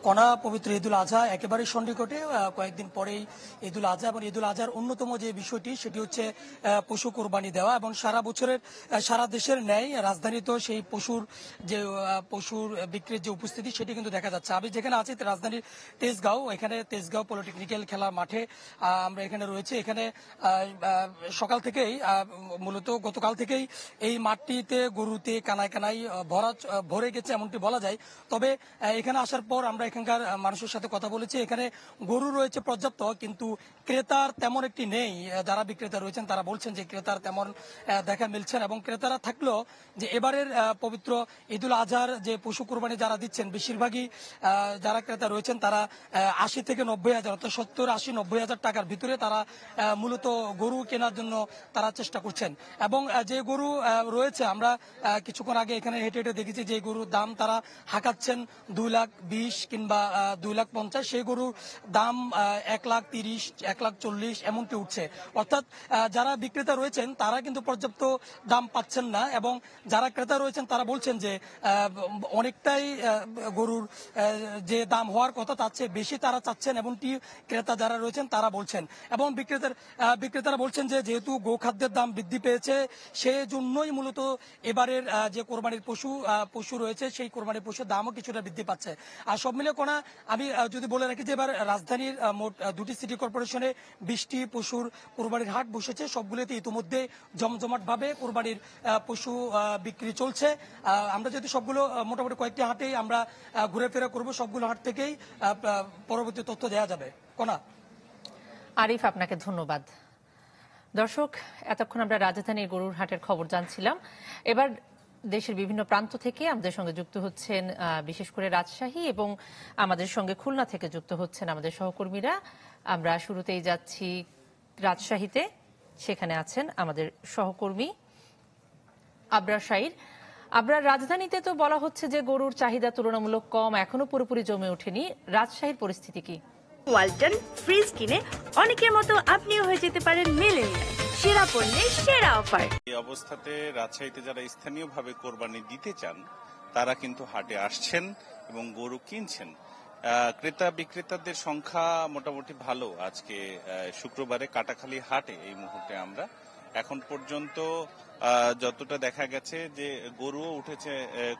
কণা পবিত্র ঈদুল আজহা একেবারে সন্নিকটে। কয়েকদিন পরেই ঈদুল আজহা, এবং ঈদুল আজহার অন্যতম যে বিষয়টি সেটি হচ্ছে পশু কোরবানি দেওয়া। এবং সারা বছরের সারা দেশের ন্যায় রাজধানীতেও সেই পশুর বিক্রির যে উপস্থিতি সেটি কিন্তু দেখা যাচ্ছে। আমি যেখানে আছি রাজধানীর তেজগাঁও, এখানে তেজগাঁও পলিটেকনিক্যাল খেলার মাঠে আমরা এখানে রয়েছে। এখানে সকাল থেকেই মূলত গতকাল থেকেই এই মাঠটিতে গরুতে কানায় কানায় ভরে গেছে এমনটি বলা যায়। তবে এখানে আসার পর আমরা এখানকার মানুষের সাথে কথা বলেছি। এখানে গরু রয়েছে পর্যাপ্ত, কিন্তু ক্রেতার তেমন একটি নেই। যারা বিক্রেতা রয়েছেন তারা বলছেন যে ক্রেতার তেমন দেখা মিলছে না, এবং ক্রেতারা থাকলেও যে এবারের পবিত্র ঈদুল আজহার যে পশু কোরবানি যারা দিচ্ছেন বেশিরভাগই যারা ক্রেতা রয়েছেন তারা ৮০ থেকে ৯০,০০০ অর্থাৎ ৭০, ৮০, ৯০,০০০ টাকার ভিতরে তারা মূলত গরু কেনার জন্য তারা চেষ্টা করছেন। এবং যে গরু রয়েছে আমরা কিছুক্ষণ আগে এখানে হেঁটে হেঁটে দেখেছি যে গরুর দাম তারা হাঁকাচ্ছেন 2,20,000 কিংবা 2,50,000, সেই গরুর দাম 1,30,000, 1,40,000 এমনটি উঠছে। অর্থাৎ যারা বিক্রেতা রয়েছেন তারা কিন্তু পর্যাপ্ত দাম পাচ্ছেন না, এবং যারা ক্রেতা রয়েছেন তারা বলছেন যে অনেকটাই গরুর যে দাম হওয়ার কথা তার চেয়ে বেশি তারা চাচ্ছেন, এমনটি ক্রেতা যারা রয়েছেন তারা বলছেন। এবং বিক্রেতারা বলছেন যে যেহেতু গোখাদ্যের দাম বৃদ্ধি পেয়েছে সেজন্যই মূলত এবারের যে কোরবানির পশু রয়েছে সেই কোরবানির পশুর দামও কিছুটা বৃদ্ধি পাচ্ছে। আর সব মিলে কোনা আমি যদি বলে রাখি যে এবার রাজধানীর মোট 2টি সিটি কর্পোরেশনে 20টি পশুর কোরবানির হাট বসেছে। সবগুলোতে ইতিমধ্যে জমজমাটভাবে কোরবানির পশু বিক্রি চলছে। আমরা যদি সবগুলো মোটামুটি কয়েকটি হাটেই আমরা ঘুরে ফেরা করবো, সবগুলো হাট থেকেই পরবর্তী তথ্য দেওয়া যাবে। কোনা আরিফ, আপনাকে ধন্যবাদ। দর্শক, এতক্ষণ আমরা রাজধানীর গরুর হাটের খবর জানছিলাম। এবার দেশের বিভিন্ন প্রান্ত থেকে আমাদের সঙ্গে যুক্ত হচ্ছেন বিশেষ করে রাজশাহী, এবং আমাদের সঙ্গে খুলনা থেকে যুক্ত হচ্ছেন আমাদের সহকর্মীরা। আমরা শুরুতেই যাচ্ছি রাজশাহীতে, সেখানে আছেন আমাদের সহকর্মী আবরার শাইর। আবরার, রাজধানীতে তো বলা হচ্ছে যে গরুর চাহিদা তুলনামূলক কম, এখনো পুরোপুরি জমে ওঠেনি। রাজশাহীর পরিস্থিতি কি? ওয়ালটন ফ্রিজ কিনে অনেকের মতো আপনিও হয়ে যেতে পারেন মিলেনিয়াল। সেরা পণ্যের সেরা অফার। এই অবস্থাতে রাজশাহীতে যারা স্থানীয়ভাবে কোরবানি দিতে চান তারা কিন্তু হাটে আসছেন এবং গরু কিনছেন। ক্রেতা বিক্রেতাদের সংখ্যা মোটামুটি ভালো। আজকে শুক্রবারে কাটাখালী হাটে এই মুহূর্তে আমরা এখন পর্যন্ত যতটা দেখা গেছে যে গরুও উঠেছে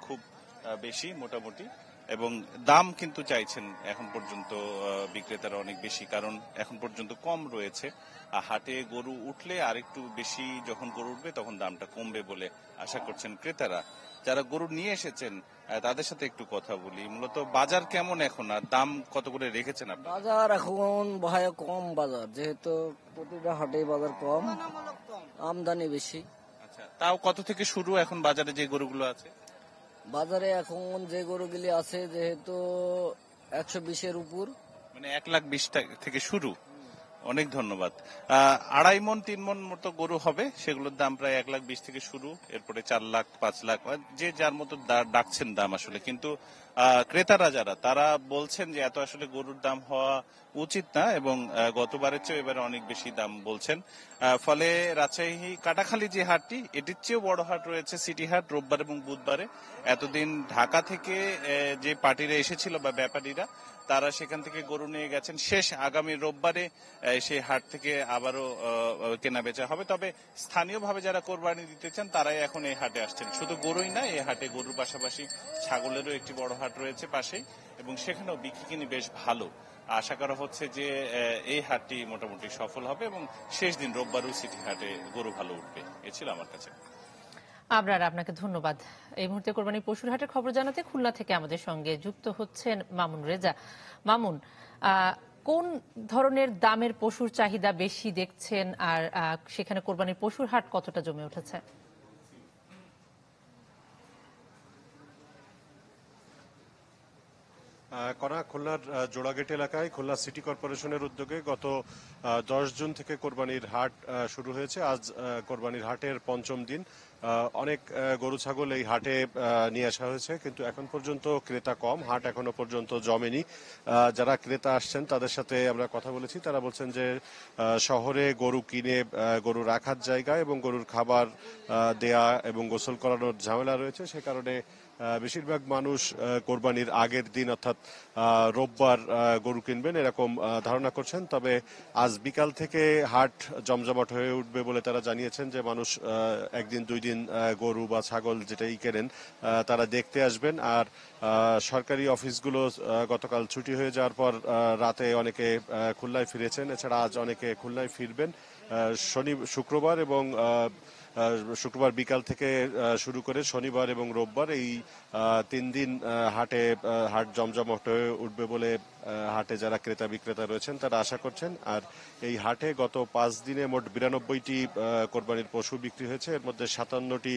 খুব বেশি মোটামুটি, এবং দাম কিন্তু চাইছেন এখন পর্যন্ত বিক্রেতারা অনেক বেশি, কারণ এখন পর্যন্ত কম রয়েছে। হাটে গরু উঠলে আরেকটু বেশি যখন গরু উঠবে তখন দামটা কমবে বলে আশা করছেন ক্রেতারা। যারা গরু নিয়ে এসেছেন তাদের সাথে একটু কথা বলি। মূলত বাজার কেমন এখন, আর দাম কত করে রেখেছেন আপনি? বাজার এখন ভাই কম বাজার, যেহেতু প্রতিটা হাটে বাজার কম, আমদানি বেশি। আচ্ছা, তাও কত থেকে শুরু এখন বাজারে যে গরুগুলো আছে? বাজারে এখন যে গরুগুলি আছে যেহেতু 120-এর উপর, মানে 1,20,000 থেকে শুরু। অনেক ধন্যবাদ। 2.5 মণ 3 মণ মতো গরু হবে, সেগুলোর দাম প্রায় 1,20,000 থেকে শুরু, এরপরে 4 লাখ 5 লাখ, যে যার মতো ডাকছেন দাম আসলে। কিন্তু ক্রেতারা যারা তারা বলছেন যে এত আসলে গরুর দাম হওয়া উচিত না, এবং গতবারের চেয়ে এবারে অনেক বেশি দাম বলছেন। ফলে রাজশাহী কাটাখালী যে হাটটি, এটির চেয়েও বড় হাট রয়েছে সিটি হাট, রোববার এবং বুধবারে। এতদিন ঢাকা থেকে যে পার্টিরা এসেছিল বা ব্যাপারীরা তারা সেখান থেকে গরু নিয়ে গেছেন। শেষ আগামী রোববারে সেই হাট থেকে আবারও কেনা বেচা হবে। তবে স্থানীয়ভাবে যারা কোরবানি দিতে চান তারাই এখন এই হাটে আসছেন। শুধু গরুই না, এই হাটে গরুর পাশাপাশি ছাগলেরও একটি বড় হাট রয়েছে পাশেই, এবং সেখানেও বিক্রি কিনি বেশ ভালো। আশা করা হচ্ছে যে এই হাটটি মোটামুটি সফল হবে, এবং শেষ দিন রোববারও সিটি হাটে গরু ভালো উঠবে। এ ছিল আমার কাছে। আবরার, আপনাকে ধন্যবাদ। এই মুহূর্তে কোরবানির পশুর হাটের খবর জানাতে খুলনা থেকে আমাদের সঙ্গে যুক্ত হচ্ছেন মামুন রেজা। মামুন, কোন ধরনের দামের পশুর চাহিদা বেশি দেখছেন, আর সেখানে কোরবানির পশুর হাট কতটা জমে উঠেছে? খুলনার জোড়াগেট এলাকায় খুলনা সিটি কর্পোরেশনের উদ্যোগে গত 10 জুন থেকে কোরবানির হাট শুরু হয়েছে। আজ কোরবানির হাটের 5ম দিন। অনেক গরু ছাগল এই হাটে নিয়ে আসা হয়েছে, কিন্তু এখন পর্যন্ত ক্রেতা কম, হাট এখনো পর্যন্ত জমেনি। যারা ক্রেতা আসছেন তাদের সাথে আমরা কথা বলেছি, তারা বলছেন যে শহরে গরু কিনে গরু রাখার জায়গা এবং গরুর খাবার দেয়া এবং গোসল করানোর ঝামেলা রয়েছে, সে কারণে বেশিরভাগ মানুষ কোরবানির আগের দিন অর্থাৎ রোববার গরু কিনবেন এরকম ধারণা করছেন। তবে আজ বিকাল থেকে হাট জমজমাট হয়ে উঠবে বলে তারা জানিয়েছেন যে মানুষ একদিন দুই দিন গরু বা ছাগল যেটাই কেনেন তারা দেখতে আসবেন। আর সরকারি অফিসগুলো গতকাল ছুটি হয়ে যাওয়ার পর রাতে অনেকে খুলনায় ফিরেছেন। এছাড়া আজ অনেকে খুলনায় ফিরবেন। শুক্রবার এবং শুক্রবার বিকাল থেকে শুরু করে শনিবার এবং রোববার এই 3 দিন হাট জমজমাট হয়ে উঠবে বলে হাটে যারা ক্রেতা বিক্রেতা রয়েছেন তারা আশা করছেন। আর এই হাটে গত 5 দিনে মোট 92টি কোরবানির পশু বিক্রি হয়েছে। এর মধ্যে 57টি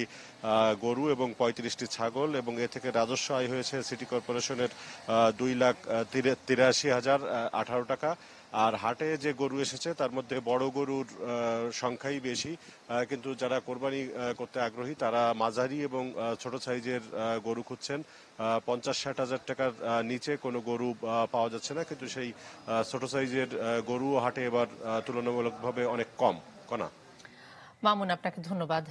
গরু এবং 35টি ছাগল, এবং এ থেকে রাজস্ব আয় হয়েছে সিটি কর্পোরেশনের 2,83,018 টাকা। আর হাটে যে গরু এসেছে তার মধ্যে বড় গরুর সংখ্যাই বেশি, কিন্তু যারা কোরবানি করতে আগ্রহী তারা মাঝারি এবং ছোট সাইজের গরু খুঁজছেন। 50-60 হাজার টাকার নিচে কোনো গরু পাওয়া যাচ্ছে না, কিন্তু সেই ছোট সাইজের গরু হাটে এবার তুলনামূলকভাবে অনেক কম। কনা মামুন, আপনাকে ধন্যবাদ।